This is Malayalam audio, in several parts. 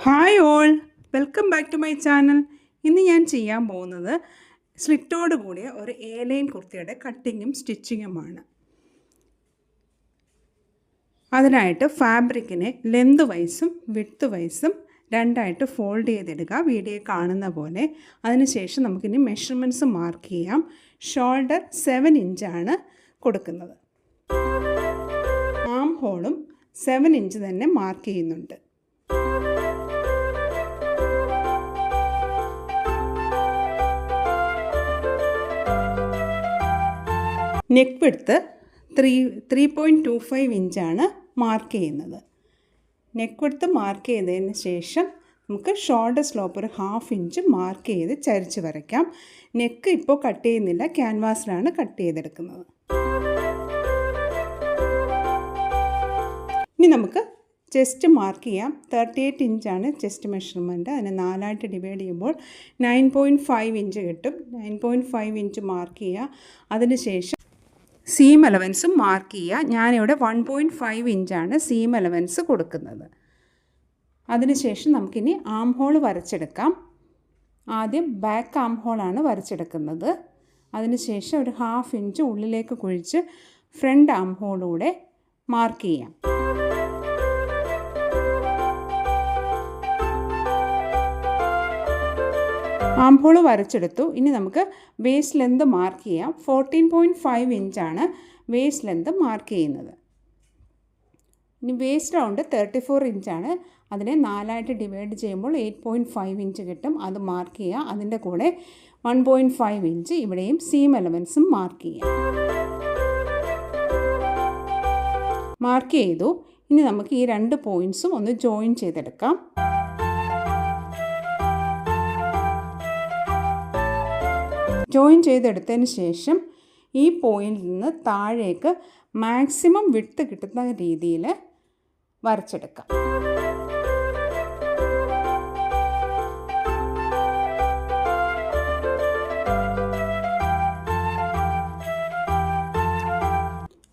Hi all, welcome back to my channel. ഇന്ന് ഞാൻ ചെയ്യാൻ പോകുന്നത് സ്ലിറ്റോട് കൂടിയ ഒരു ലൈൻ കുർത്തിയുടെ കട്ടിങ്ങും സ്റ്റിച്ചിങ്ങുമാണ്. അതിനായിട്ട് ഫാബ്രിക്കിനെ ലെന്ത് വൈസും വിഡ്ത്ത് വൈസും രണ്ടായിട്ട് ഫോൾഡ് ചെയ്തെടുക്കുക, വീഡിയോ കാണുന്ന പോലെ. അതിനുശേഷം നമുക്കിനി മെഷർമെൻറ്റ്സ് മാർക്ക് ചെയ്യാം. ഷോൾഡർ 7 ഇഞ്ചാണ് കൊടുക്കുന്നത്. ആം ഹോളും 7 ഇഞ്ച് തന്നെ മാർക്ക് ചെയ്യുന്നുണ്ട്. നെക്ക് വിഡ്ത്ത് 3.25 ഇഞ്ചാണ് മാർക്ക് ചെയ്യുന്നത്. നെക്ക് വിഡ്ത്ത് മാർക്ക് ചെയ്തതിന് ശേഷം നമുക്ക് ഷോൾഡർ സ്ലോപ്പ് ഒരു 1/2 ഇഞ്ച് മാർക്ക് ചെയ്ത് ചരിച്ച് വരയ്ക്കാം. നെക്ക് ഇപ്പോൾ കട്ട് ചെയ്യുന്നില്ല, ക്യാൻവാസിലാണ് കട്ട് ചെയ്തെടുക്കുന്നത്. ഇനി നമുക്ക് ചെസ്റ്റ് മാർക്ക് ചെയ്യാം. 38 ഇഞ്ചാണ് ചെസ്റ്റ് മെഷർമെൻറ്റ്. അതിനെ 4ആയിട്ട് ഡിവൈഡ് ചെയ്യുമ്പോൾ 9.5 ഇഞ്ച് കിട്ടും. 9.5 ഇഞ്ച് മാർക്ക് ചെയ്യുക. അതിനുശേഷം സീം അലവൻസും മാർക്ക് ചെയ്യുക. ഞാനിവിടെ 1.5 ഇഞ്ചാണ് സീം അലവൻസ് കൊടുക്കുന്നത്. അതിനുശേഷം നമുക്കിനി ആം ഹോൾ വരച്ചെടുക്കാം. ആദ്യം ബാക്ക് ആം ഹോളാണ് വരച്ചെടുക്കുന്നത്. അതിനുശേഷം ഒരു 1/2 ഇഞ്ച് ഉള്ളിലേക്ക് കുഴിച്ച് ഫ്രണ്ട് ആം ഹോളൂടെ മാർക്ക് ചെയ്യാം. ആം ഹോൾ വരച്ചെടുത്തു. ഇനി നമുക്ക് വേസ്റ്റ് ലെന്ത് മാർക്ക് ചെയ്യാം. 14.5 ഇഞ്ചാണ് വേസ്റ്റ് ലെന്ത് മാർക്ക് ചെയ്യുന്നത്. ഇനി വേസ്റ്റ് റൗണ്ട് 34 ഇഞ്ചാണ്. അതിനെ 4ആയിട്ട് ഡിവൈഡ് ചെയ്യുമ്പോൾ 8.5 ഇഞ്ച് കിട്ടും. അത് മാർക്ക് ചെയ്യുക. അതിൻ്റെ കൂടെ 1.5 ഇഞ്ച് ഇവിടെയും സീം എലവൻസും മാർക്ക് ചെയ്യാം. മാർക്ക് ചെയ്തു. ഇനി നമുക്ക് ഈ 2 പോയിൻറ്റ്സും ഒന്ന് ജോയിൻ ചെയ്തെടുക്കാം. ജോയിൻ ചെയ്തെടുത്തതിന് ശേഷം ഈ പോയിന്റിൽ നിന്ന് താഴേക്ക് മാക്സിമം വിഡ്ത്ത് കിട്ടുന്ന രീതിയിൽ വരച്ചെടുക്കാം.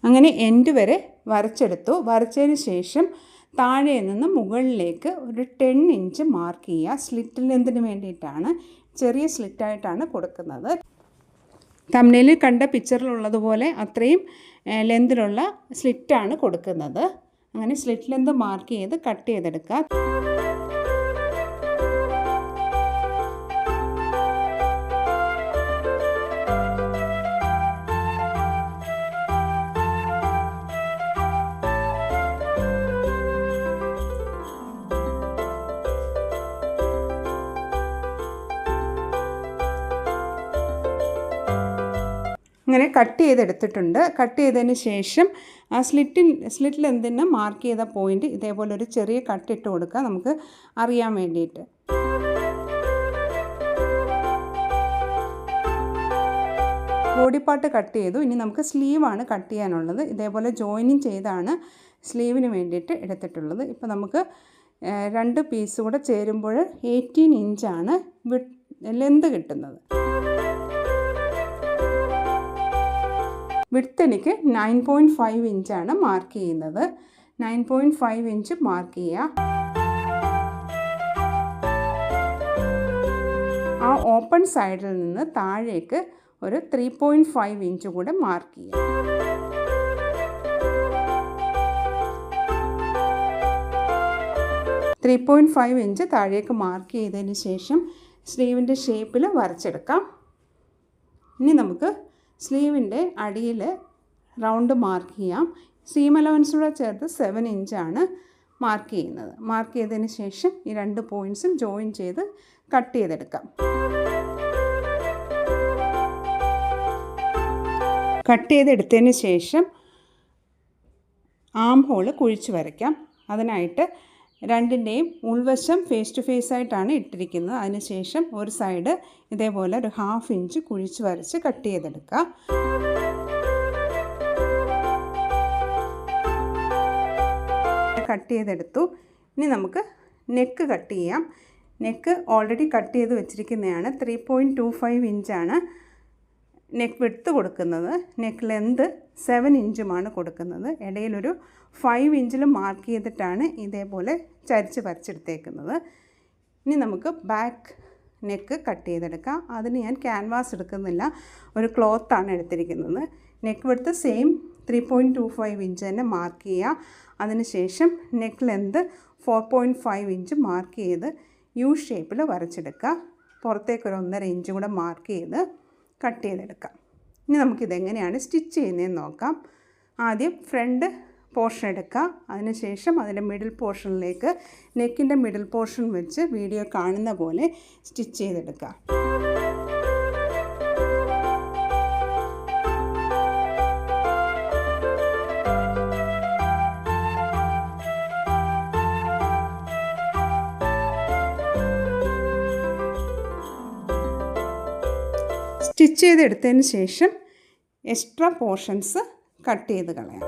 അങ്ങനെ എൻഡ് വരെ വരച്ചെടുത്തു. വരച്ചതിന് ശേഷം താഴെ നിന്ന് മുകളിലേക്ക് ഒരു 10 ഇഞ്ച് മാർക്ക് ചെയ്യുക. സ്ലിറ്റ് ലെന്തിന് വേണ്ടിയിട്ടാണ്, ചെറിയ സ്ലിറ്റായിട്ടാണ് കൊടുക്കുന്നത്. തംബ്നെയിലിൽ കണ്ട പിക്ചറിലുള്ളതുപോലെ അത്രയും ലെന്തിലുള്ള സ്ലിറ്റാണ് കൊടുക്കുന്നത്. അങ്ങനെ സ്ലിറ്റ് ലെന്ത് മാർക്ക് ചെയ്ത് കട്ട് ചെയ്തെടുക്കുക. അങ്ങനെ കട്ട് ചെയ്തെടുത്തിട്ടുണ്ട്. കട്ട് ചെയ്തതിന് ശേഷം ആ സ്ലിറ്റ് ലെന്തിന് മാർക്ക് ചെയ്ത പോയിൻ്റ് ഇതേപോലെ ഒരു ചെറിയ കട്ടിട്ട് കൊടുക്കുക, നമുക്ക് അറിയാൻ വേണ്ടിയിട്ട്. ബോഡി പാർട്ട് കട്ട് ചെയ്തു. ഇനി നമുക്ക് സ്ലീവാണ് കട്ട് ചെയ്യാനുള്ളത്. ഇതേപോലെ ജോയിനിങ് ചെയ്താണ് സ്ലീവിന് വേണ്ടിയിട്ട് എടുത്തിട്ടുള്ളത്. ഇപ്പോൾ നമുക്ക് 2 പീസ് കൂടെ ചേരുമ്പോൾ 18 ഇഞ്ചാണ് ലെന്ത് കിട്ടുന്നത്. വിഡ്ത്ത് എനിക്ക് 9.5 ഇഞ്ചാണ് മാർക്ക് ചെയ്യുന്നത്. 9.5 ഇഞ്ച് മാർക്ക് ചെയ്യുക. ആ ഓപ്പൺ സൈഡിൽ നിന്ന് താഴേക്ക് ഒരു 3.5 ഇഞ്ച് കൂടെ മാർക്ക് ചെയ്യുക. ഇഞ്ച് താഴേക്ക് മാർക്ക് ചെയ്തതിന് ശേഷം സ്ലീവിൻ്റെ ഷേപ്പിൽ വരച്ചെടുക്കാം. ഇനി നമുക്ക് സ്ലീവിൻ്റെ അടിയിൽ റൗണ്ട് മാർക്ക് ചെയ്യാം. സീം അലവൻസൂടെ ചേർത്ത് 7 ഇഞ്ചാണ് മാർക്ക് ചെയ്യുന്നത്. മാർക്ക് ചെയ്തതിന് ശേഷം ഈ 2 പോയിൻറ്റ്സും ജോയിൻ ചെയ്ത് കട്ട് ചെയ്തെടുക്കാം. കട്ട് ചെയ്തെടുത്തതിന് ശേഷം ആം ഹോൾ കുഴിച്ച് വരയ്ക്കാം. അതിനായിട്ട് രണ്ടിൻ്റെയും ഉൾവശം ഫേസ് ടു ഫേസ് ആയിട്ടാണ് ഇട്ടിരിക്കുന്നത്. അതിനുശേഷം ഒരു സൈഡ് ഇതേപോലെ ഒരു 1/2 ഇഞ്ച് കുഴിച്ച് വരച്ച് കട്ട് ചെയ്തെടുക്കുക. കട്ട് ചെയ്തെടുത്തു. ഇനി നമുക്ക് നെക്ക് കട്ട് ചെയ്യാം. നെക്ക് ഓൾറെഡി കട്ട് ചെയ്ത് വെച്ചിരിക്കുന്നതാണ്. 3.25 ഇഞ്ചാണ് നെക്ക് വിഡ്ത്ത് കൊടുക്കുന്നത്, നെക്ക് ലെന്ത് 7 ഇഞ്ചുമാണ് കൊടുക്കുന്നത്. ഇടയിലൊരു 5 ഇഞ്ചിൽ മാർക്ക് ചെയ്തിട്ടാണ് ഇതേപോലെ ചരിച്ച് വരച്ചെടുത്തേക്കുന്നത്. ഇനി നമുക്ക് ബാക്ക് നെക്ക് കട്ട് ചെയ്തെടുക്കാം. അതിന് ഞാൻ ക്യാൻവാസ് എടുക്കുന്നില്ല, ഒരു ക്ലോത്താണ് എടുത്തിരിക്കുന്നത്. നെക്ക് വിഡ്ത്ത് സെയിം 3.25 ഇഞ്ച് തന്നെ മാർക്ക് ചെയ്യുക. അതിനുശേഷം നെക്ക് ലെന്ത് 4.5 ഇഞ്ച് മാർക്ക് ചെയ്ത് യു ഷേപ്പിൽ വരച്ചെടുക്കുക. പുറത്തേക്കൊരു 1.5 ഇഞ്ച് കൂടെ മാർക്ക് ചെയ്ത് കട്ട് ചെയ്തെടുക്കാം. ഇനി നമുക്കിതെങ്ങനെയാണ് സ്റ്റിച്ച് ചെയ്യുന്നതെന്ന് നോക്കാം. ആദ്യം ഫ്രണ്ട് പോർഷൻ എടുക്കുക. അതിനുശേഷം അതിൻ്റെ മിഡിൽ പോർഷനിലേക്ക് നെക്കിൻ്റെ മിഡിൽ പോർഷൻ വെച്ച് വീഡിയോ കാണുന്ന പോലെ സ്റ്റിച്ച് ചെയ്തെടുക്കുക. സ്റ്റിച്ച് ചെയ്തെടുത്തതിന് ശേഷം എക്സ്ട്രാ പോർഷൻസ് കട്ട് ചെയ്ത് കളയാം.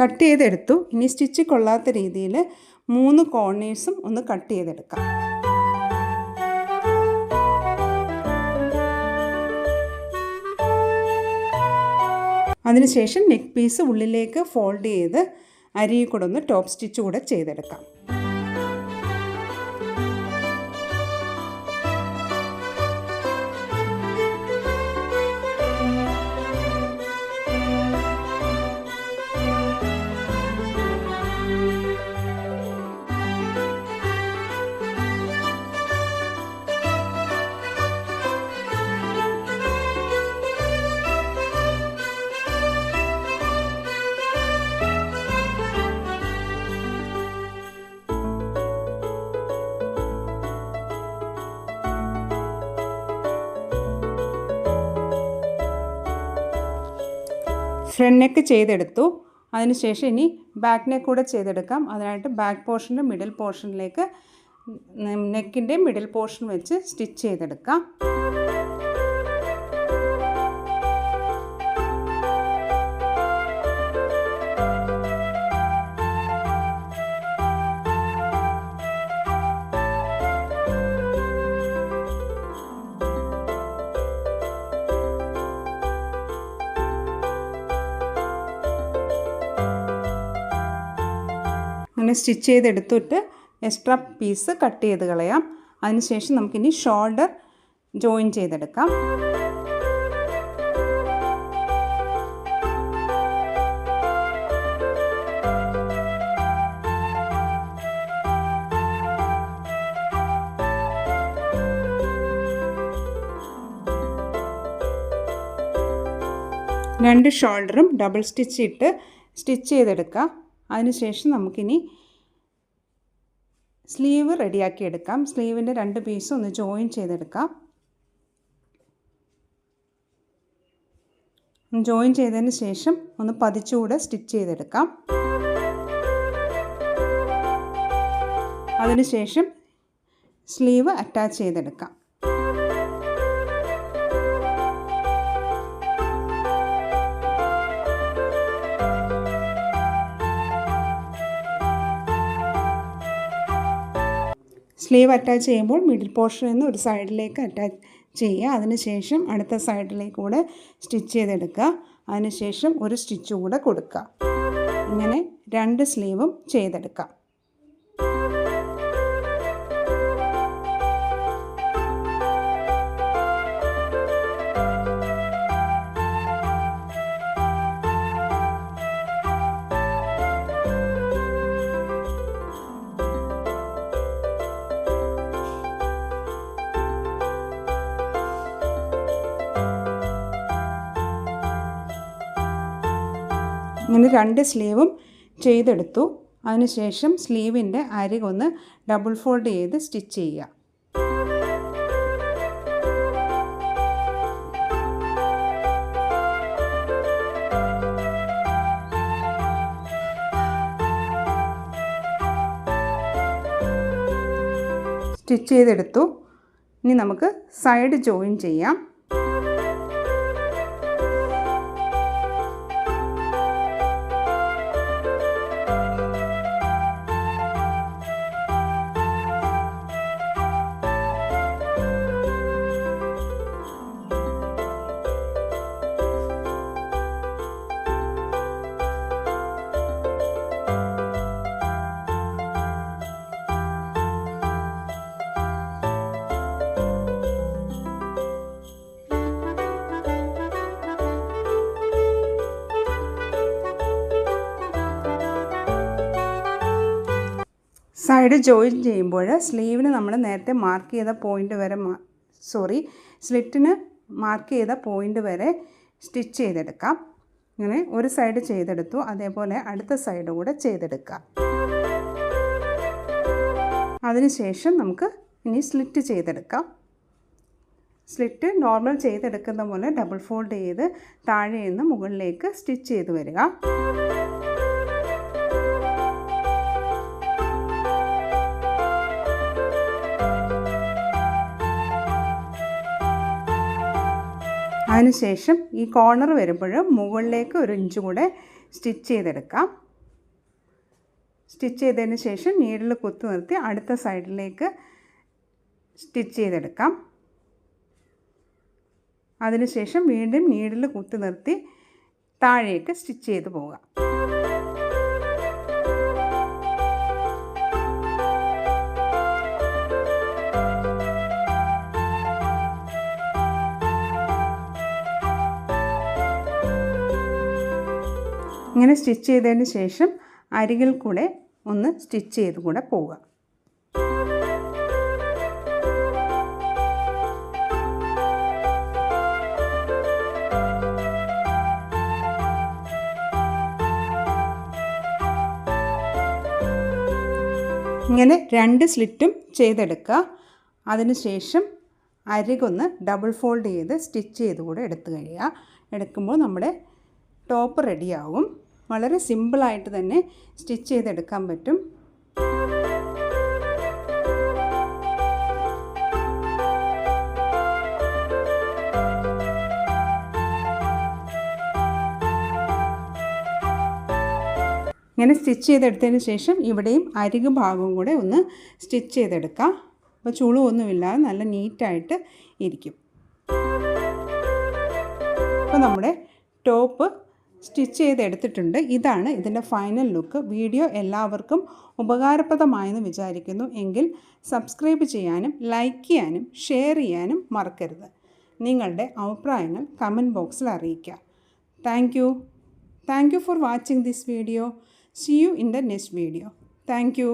കട്ട് ചെയ്തെടുത്തു. ഇനി സ്റ്റിച്ച് കൊള്ളാത്ത രീതിയിൽ 3 കോർണേഴ്സും ഒന്ന് കട്ട് ചെയ്തെടുക്കാം. അതിനുശേഷം നെക്ക് പീസ് ഉള്ളിലേക്ക് ഫോൾഡ് ചെയ്ത് അരിയിൽ കൂടെ ഒന്ന് ടോപ്പ് സ്റ്റിച്ച് കൂടെ ചെയ്തെടുക്കാം. ഫ്രണ്ട് നെക്ക് ചെയ്തെടുത്തു. അതിനുശേഷം ഇനി ബാക്ക് നെക്ക് കൂടെ ചെയ്തെടുക്കാം. അതിനായിട്ട് ബാക്ക് പോർഷൻ്റെ മിഡിൽ പോർഷനിലേക്ക് നെക്കിൻ്റെ മിഡിൽ പോർഷൻ വെച്ച് സ്റ്റിച്ച് ചെയ്തെടുക്കാം. അങ്ങനെ സ്റ്റിച്ച് ചെയ്തെടുത്തിട്ട് എക്സ്ട്രാ പീസ് കട്ട് ചെയ്ത് കളയാം. അതിനുശേഷം നമുക്കിനി ഷോൾഡർ ജോയിൻ ചെയ്തെടുക്കാം. രണ്ട് ഷോൾഡറും ഡബിൾ സ്റ്റിച്ച് ഇട്ട് സ്റ്റിച്ച് ചെയ്തെടുക്കാം. അതിനുശേഷം നമുക്കിനി സ്ലീവ് റെഡിയാക്കി എടുക്കാം. സ്ലീവിൻ്റെ 2 പീസും ഒന്ന് ജോയിൻ ചെയ്തെടുക്കാം. ജോയിൻ ചെയ്തതിന് ശേഷം ഒന്ന് പതിച്ചുകൂടെ സ്റ്റിച്ച് ചെയ്തെടുക്കാം. അതിനുശേഷം സ്ലീവ് അറ്റാച്ച് ചെയ്തെടുക്കാം. സ്ലീവ് അറ്റാച്ച് ചെയ്യുമ്പോൾ മിഡിൽ പോർഷനിൽ നിന്ന് ഒരു സൈഡിലേക്ക് അറ്റാച്ച് ചെയ്യുക. അതിനുശേഷം അടുത്ത സൈഡിലേക്ക് കൂടെ സ്റ്റിച്ച് ചെയ്തെടുക്കുക. അതിനുശേഷം ഒരു സ്റ്റിച്ച് കൂടെ കൊടുക്കുക. ഇങ്ങനെ 2 സ്ലീവും ചെയ്തെടുക്കാം. ഇങ്ങനെ 2 സ്ലീവും ചെയ്തെടുത്തു. അതിനുശേഷം സ്ലീവിൻ്റെ അരികൊന്ന് ഡബിൾ ഫോൾഡ് ചെയ്ത് സ്റ്റിച്ച് ചെയ്യുക. സ്റ്റിച്ച് ചെയ്തെടുത്തു. ഇനി നമുക്ക് സൈഡ് ജോയിൻ ചെയ്യാം. സൈഡ് ജോയിൻ ചെയ്യുമ്പോൾ സ്ലീവിന് നമ്മൾ നേരത്തെ മാർക്ക് ചെയ്ത പോയിൻ്റ് വരെ സ്ലിറ്റിന് മാർക്ക് ചെയ്ത പോയിൻ്റ് വരെ സ്റ്റിച്ച് ചെയ്തെടുക്കാം. ഇങ്ങനെ ഒരു സൈഡ് ചെയ്തെടുത്തു, അതേപോലെ അടുത്ത സൈഡ് കൂടെ ചെയ്തെടുക്കാം. അതിനുശേഷം നമുക്ക് ഇനി സ്ലിറ്റ് ചെയ്തെടുക്കാം. സ്ലിറ്റ് നോർമൽ ചെയ്തെടുക്കുന്ന പോലെ ഡബിൾ ഫോൾഡ് ചെയ്ത് താഴെ നിന്ന് മുകളിലേക്ക് സ്റ്റിച്ച് ചെയ്ത് വരിക. അതിനുശേഷം ഈ കോർണർ വരുമ്പോൾ മുകളിലേക്ക് 1 ഇഞ്ച് കൂടെ സ്റ്റിച്ച് ചെയ്തെടുക്കാം. സ്റ്റിച്ച് ചെയ്തതിന് ശേഷം നീഡിൽ കുത്തി നിർത്തി അടുത്ത സൈഡിലേക്ക് സ്റ്റിച്ച് ചെയ്തെടുക്കാം. അതിനുശേഷം വീണ്ടും നീഡിൽ കുത്തി നിർത്തി താഴേക്ക് സ്റ്റിച്ച് ചെയ്ത് പോകാം. ഇങ്ങനെ സ്റ്റിച്ച് ചെയ്തതിന് ശേഷം അരികിൽ കൂടെ ഒന്ന് സ്റ്റിച്ച് ചെയ്ത് കൂടെ പോവുക. ഇങ്ങനെ 2 സ്ലിറ്റും ചെയ്തെടുക്കുക. അതിനുശേഷം അരികൊന്ന് ഡബിൾ ഫോൾഡ് ചെയ്ത് സ്റ്റിച്ച് ചെയ്ത് കൂടെ എടുക്കുമ്പോൾ നമ്മുടെ ടോപ്പ് റെഡിയാവും. വളരെ സിമ്പിളായിട്ട് തന്നെ സ്റ്റിച്ച് ചെയ്തെടുക്കാൻ പറ്റും. ഇങ്ങനെ സ്റ്റിച്ച് ചെയ്തെടുത്തതിന് ശേഷം ഇവിടെയും അരികു ഭാഗവും കൂടെ ഒന്ന് സ്റ്റിച്ച് ചെയ്തെടുക്കാം. അപ്പോൾ ചുളുവൊന്നുമില്ലാതെ നല്ല നീറ്റായിട്ട് ഇരിക്കും. അപ്പോൾ നമ്മുടെ ടോപ്പ് സ്റ്റിച്ച് ചെയ്തെടുത്തിട്ടുണ്ട്. ഇതാണ് ഇതിൻ്റെ ഫൈനൽ ലുക്ക്. വീഡിയോ എല്ലാവർക്കും ഉപകാരപ്രദമായെന്ന് വിചാരിക്കുന്നു. എങ്കിൽ സബ്സ്ക്രൈബ് ചെയ്യാനും ലൈക്ക് ചെയ്യാനും ഷെയർ ചെയ്യാനും മറക്കരുത്. നിങ്ങളുടെ അഭിപ്രായങ്ങൾ കമൻറ്റ് ബോക്സിൽ അറിയിക്കുക. Thank you for watching this video. See you in the next video. Thank you.